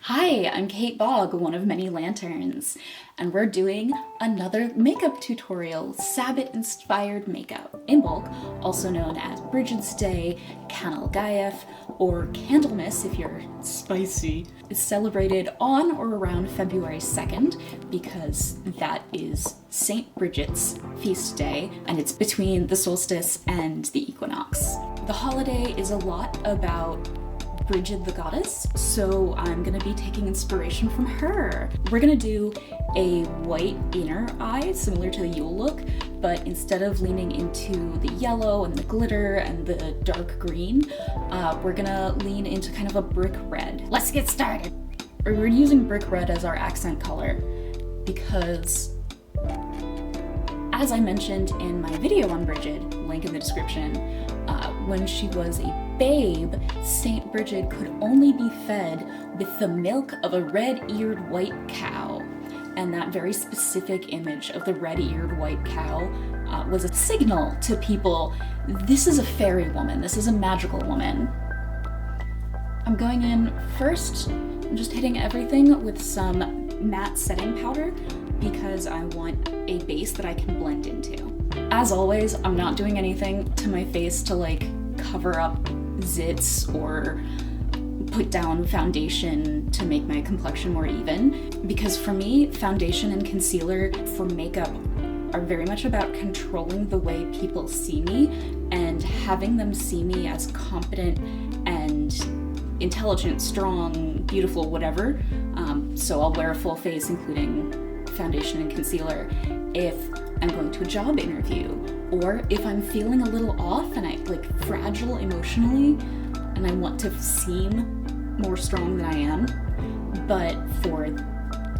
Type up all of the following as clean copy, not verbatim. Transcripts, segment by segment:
Hi, I'm Kate Bogg, one of many lanterns, and we're doing another makeup tutorial, Sabbath-inspired makeup. Imbolc, also known as Bridget's Day, Canol Gaeth, or Candlemas if you're spicy, is celebrated on or around February 2nd because that is St. Bridget's feast day, and it's between the solstice and the equinox. The holiday is a lot about Bridget the goddess, so I'm gonna be taking inspiration from her. We're gonna do a white inner eye, similar to the Yule look, but instead of leaning into the yellow and the glitter and the dark green, we're gonna lean into kind of a brick red. Let's get started! We're using brick red as our accent color because, as I mentioned in my video on Bridget, link in the description, when she was a babe, St. Bridget could only be fed with the milk of a red-eared white cow. And that very specific image of the red-eared white cow was a signal to people, this is a fairy woman, this is a magical woman. I'm going in first, I'm just hitting everything with some matte setting powder because I want a base that I can blend into. As always, I'm not doing anything to my face to like cover up zits or put down foundation to make my complexion more even, because for me, foundation and concealer for makeup are very much about controlling the way people see me and having them see me as competent and intelligent, strong, beautiful, whatever. So I'll wear a full face, including foundation and concealer, if I'm going to a job interview, or if I'm feeling a little off and I like fragile emotionally and I want to seem more strong than I am. But for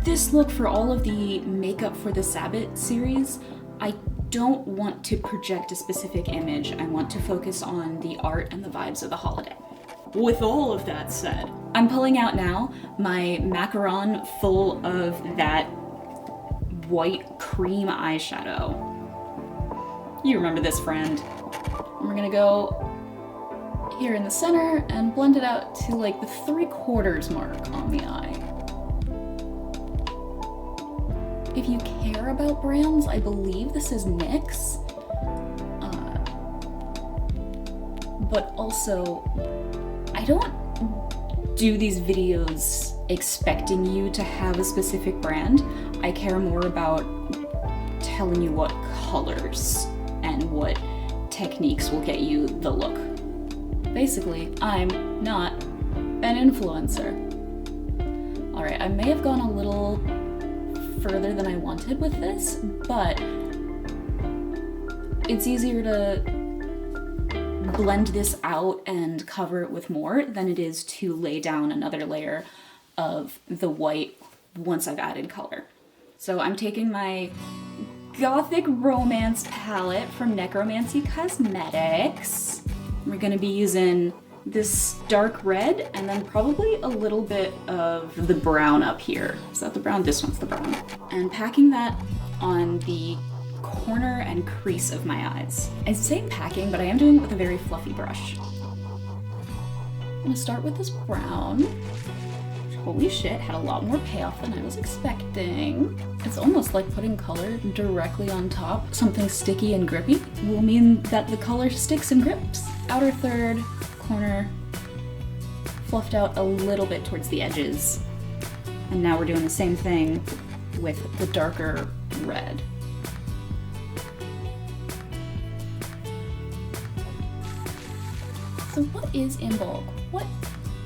this look, for all of the makeup for the Sabbath series, I don't want to project a specific image. I want to focus on the art and the vibes of the holiday. With all of that said, I'm pulling out now my macaron full of that white cream eyeshadow. You remember this, friend. And we're gonna go here in the center and blend it out to like the 3/4 mark on the eye. If you care about brands, I believe this is NYX. But also, I don't do these videos expecting you to have a specific brand. I care more about telling you what colors and what techniques will get you the look. Basically, I'm not an influencer. Alright, I may have gone a little further than I wanted with this, but it's easier to blend this out and cover it with more than it is to lay down another layer of the white once I've added color. So I'm taking my Gothic Romance palette from Necromancy Cosmetics. We're gonna be using this dark red and then probably a little bit of the brown up here. Is that the brown? This one's the brown. And packing that on the corner and crease of my eyes. I say packing, but I am doing it with a very fluffy brush. I'm gonna start with this brown. Holy shit, had a lot more payoff than I was expecting. It's almost like putting color directly on top. Something sticky and grippy will mean that the color sticks and grips. Outer third, corner, fluffed out a little bit towards the edges. And now we're doing the same thing with the darker red. So what is Imbolc? What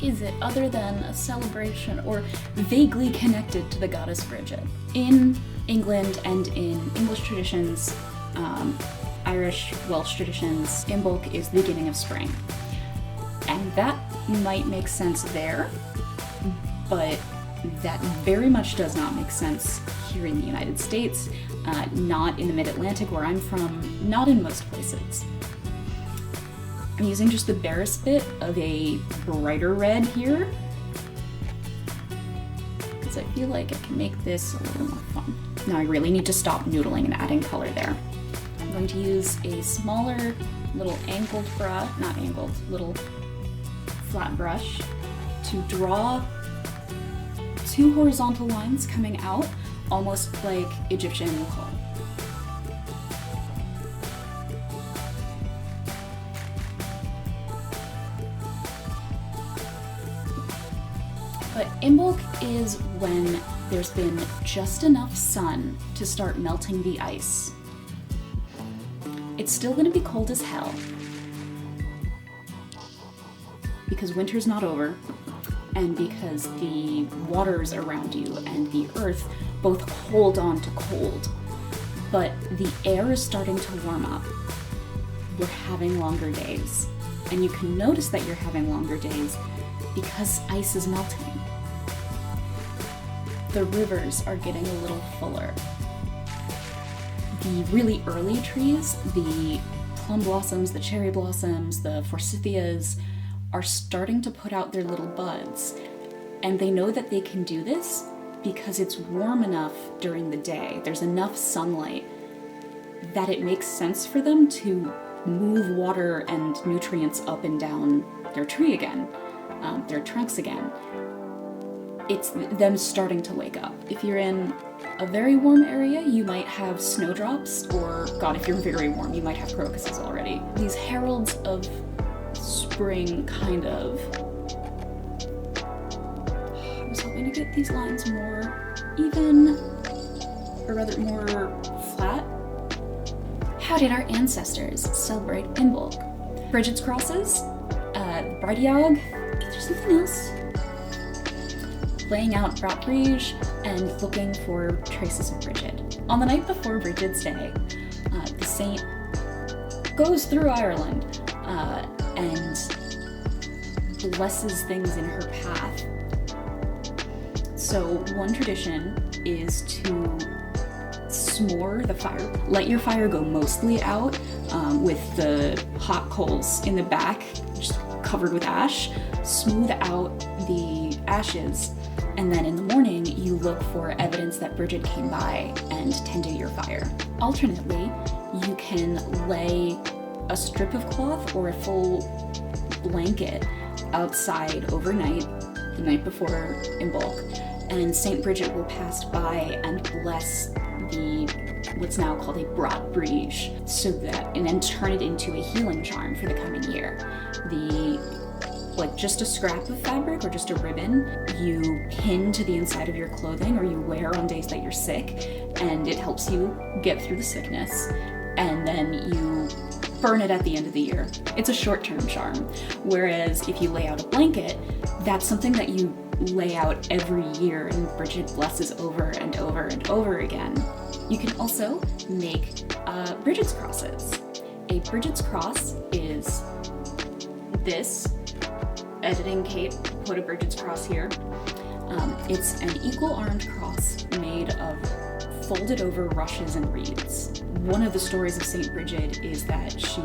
is it other than a celebration or vaguely connected to the goddess Bridget? In England and in English traditions, Irish, Welsh traditions, Imbolc is the beginning of spring. And that might make sense there, but that very much does not make sense here in the United States, not in the Mid-Atlantic where I'm from, not in most places. I'm using just the barest bit of a brighter red here because I feel like I can make this a little more fun. Now I really need to stop noodling and adding color there. I'm going to use a smaller little little flat brush to draw two horizontal lines coming out, almost like Egyptian mughal. But Imbolc is when there's been just enough sun to start melting the ice. It's still gonna be cold as hell, because winter's not over, and because the waters around you and the earth both hold on to cold. But the air is starting to warm up. We're having longer days. And you can notice that you're having longer days because ice is melting. The rivers are getting a little fuller. The really early trees, the plum blossoms, the cherry blossoms, the forsythias, are starting to put out their little buds. And they know that they can do this because it's warm enough during the day. There's enough sunlight that it makes sense for them to move water and nutrients up and down their tree again, their trunks again. It's them starting to wake up. If you're in a very warm area, you might have snowdrops, or, God, if you're very warm, you might have crocuses already. These heralds of spring, kind of. I was hoping to get these lines more even, or rather more flat. How did our ancestors celebrate Imbolc? Bridget's crosses, Brightiog, is there something else? Laying out Brat Brige, and looking for traces of Bridget. On the night before Bridget's Day, the saint goes through Ireland and blesses things in her path. So one tradition is to s'more the fire. Let your fire go mostly out with the hot coals in the back, just covered with ash. Smooth out the ashes, and then in the morning you look for evidence that Bridget came by and tended your fire. Alternately, you can lay a strip of cloth or a full blanket outside overnight, the night before Imbolc, and Saint Bridget will pass by and bless what's now called a Brat Brige, so that, and then turn it into a healing charm for the coming year. Just a scrap of fabric or just a ribbon you pin to the inside of your clothing, or you wear on days that you're sick, and it helps you get through the sickness, and then you burn it at the end of the year. It's a short-term charm. Whereas if you lay out a blanket, that's something that you lay out every year, and Bridget blesses over and over and over again. You can also make Bridget's crosses. A Bridget's cross is this. Editing Kate put a Bridget's cross here. It's an equal-armed cross made of folded over rushes and reeds. One of the stories of Saint Bridget is that she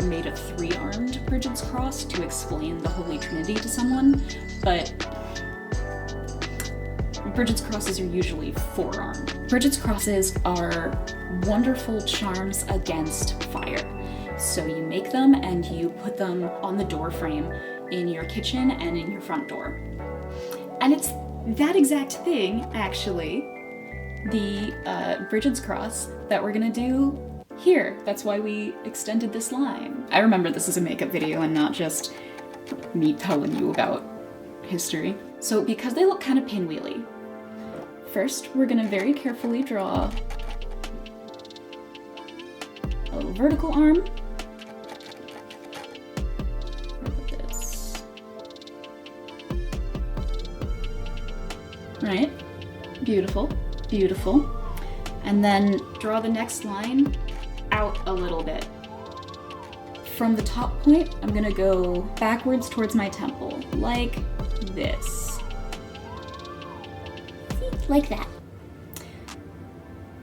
made a 3-armed Bridget's cross to explain the Holy Trinity to someone, but Bridget's crosses are usually 4-armed. Bridget's crosses are wonderful charms against fire. So you make them and you put them on the door frame in your kitchen and in your front door. And it's that exact thing, actually, the Bridget's cross that we're gonna do here. That's why we extended this line. I remember this is a makeup video and not just me telling you about history. So because they look kind of pinwheely, first we're gonna very carefully draw a vertical arm. Right, beautiful, beautiful. And then draw the next line out a little bit. From the top point, I'm gonna go backwards towards my temple, like this. See, like that.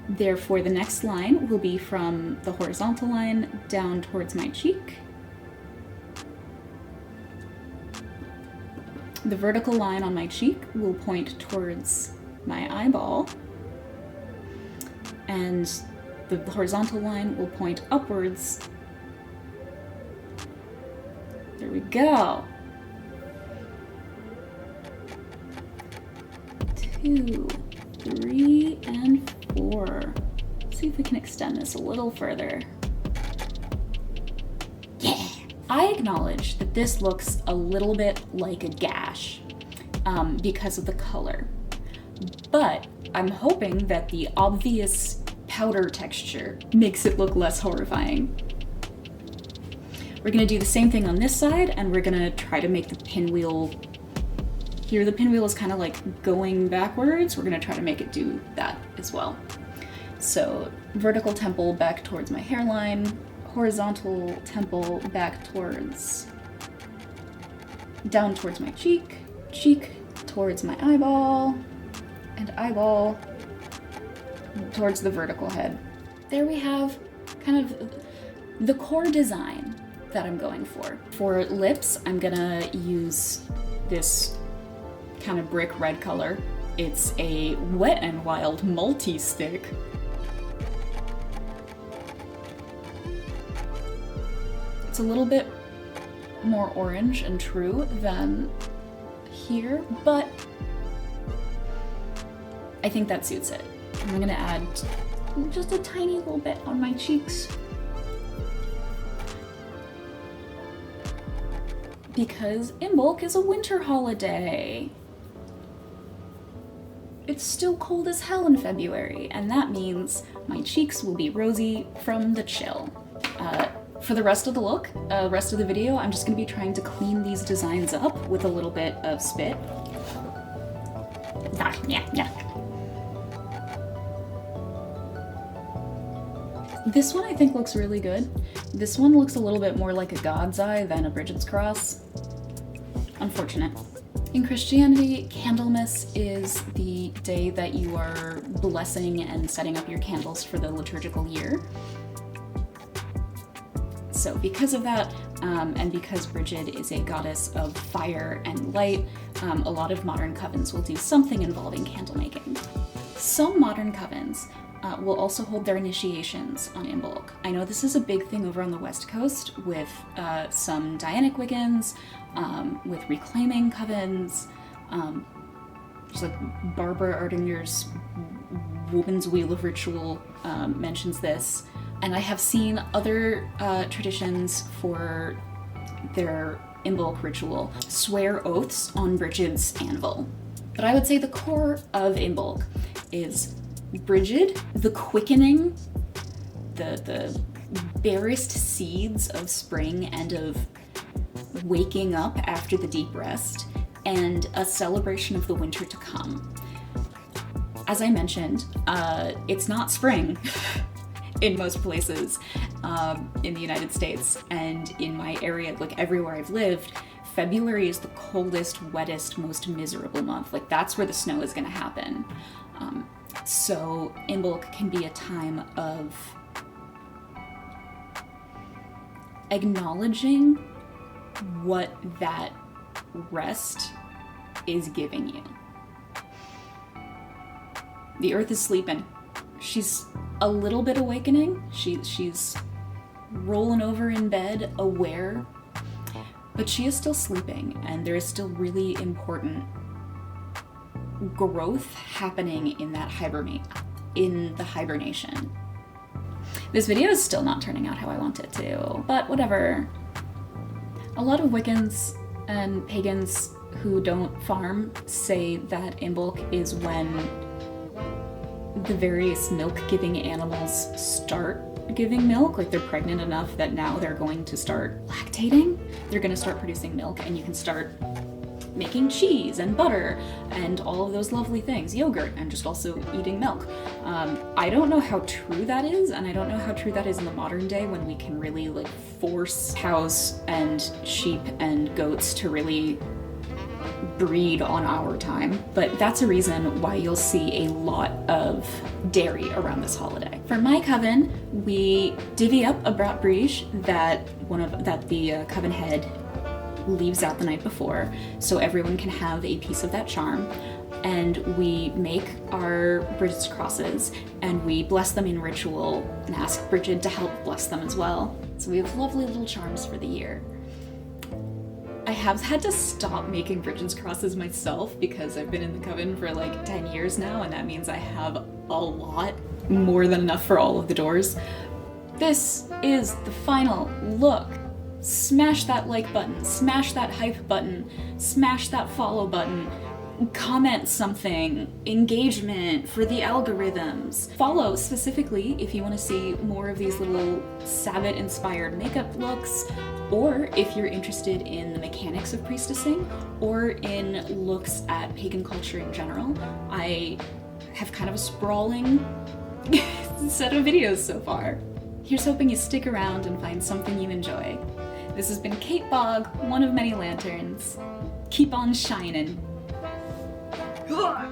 Therefore, the next line will be from the horizontal line down towards my cheek. The vertical line on my cheek will point towards my eyeball, and the horizontal line will point upwards. There we go. 2, 3, and 4. Let's see if we can extend this a little further. Yeah! I acknowledge that this looks a little bit like a gash because of the color, but I'm hoping that the obvious powder texture makes it look less horrifying. We're gonna do the same thing on this side, and we're gonna try to make the pinwheel, here the pinwheel is kind of like going backwards, we're gonna try to make it do that as well. So vertical temple back towards my hairline, horizontal temple back towards, down towards my cheek, cheek towards my eyeball, and eyeball towards the vertical head. There we have kind of the core design that I'm going for. For lips, I'm gonna use this kind of brick red color. It's a Wet n Wild multi-stick. It's a little bit more orange and true than here, but I think that suits it. I'm gonna add just a tiny little bit on my cheeks. Because Imbolc is a winter holiday. It's still cold as hell in February, and that means my cheeks will be rosy from the chill. For the rest of the look, rest of the video, I'm just gonna be trying to clean these designs up with a little bit of spit. Yeah. This one I think looks really good. This one looks a little bit more like a God's Eye than a Bridget's Cross. Unfortunate. In Christianity, Candlemas is the day that you are blessing and setting up your candles for the liturgical year. So because of that, and because Bridget is a goddess of fire and light, a lot of modern covens will do something involving candle making. Some modern covens will also hold their initiations on Imbolc. I know this is a big thing over on the West Coast with some Dianic Wiccans, with reclaiming covens, just like Barbara Ardinger's Woman's Wheel of Ritual mentions this. And I have seen other traditions for their Imbolc ritual swear oaths on Bridget's anvil. But I would say the core of Imbolc is Bridget, the quickening, the barest seeds of spring and of waking up after the deep rest, and a celebration of the winter to come. As I mentioned, it's not spring in most places in the United States, and in my area, like everywhere I've lived, February is the coldest, wettest, most miserable month. Like that's where the snow is gonna happen. So Imbolc can be a time of acknowledging what that rest is giving you. The earth is sleeping. She's a little bit awakening. She's rolling over in bed, aware, but she is still sleeping, and there is still really important growth happening in that hibernation. This video is still not turning out how I want it to, but whatever. A lot of Wiccans and pagans who don't farm say that Imbolc is when the various milk-giving animals start giving milk, like they're pregnant enough that now they're going to start lactating. They're going to start producing milk, and you can start making cheese and butter and all of those lovely things, yogurt, and just also eating milk. I don't know how true that is, and I don't know how true that is in the modern day when we can really like force cows and sheep and goats to really breed on our time, but that's a reason why you'll see a lot of dairy around this holiday. For my coven, we divvy up a brat brige that the coven head leaves out the night before, so everyone can have a piece of that charm, and we make our Bridget's crosses and we bless them in ritual and ask Bridget to help bless them as well. So we have lovely little charms for the year. I have had to stop making Bridget's crosses myself because I've been in the coven for like 10 years now, and that means I have a lot, more than enough for all of the doors. This is the final look. Smash that like button, smash that hype button, smash that follow button, comment something, engagement for the algorithms. Follow specifically if you want to see more of these little Sabbath inspired makeup looks, or if you're interested in the mechanics of priestessing, or in looks at pagan culture in general. I have kind of a sprawling set of videos so far. Here's hoping you stick around and find something you enjoy. This has been Kate Bogg, one of many lanterns. Keep on shining. Ugh!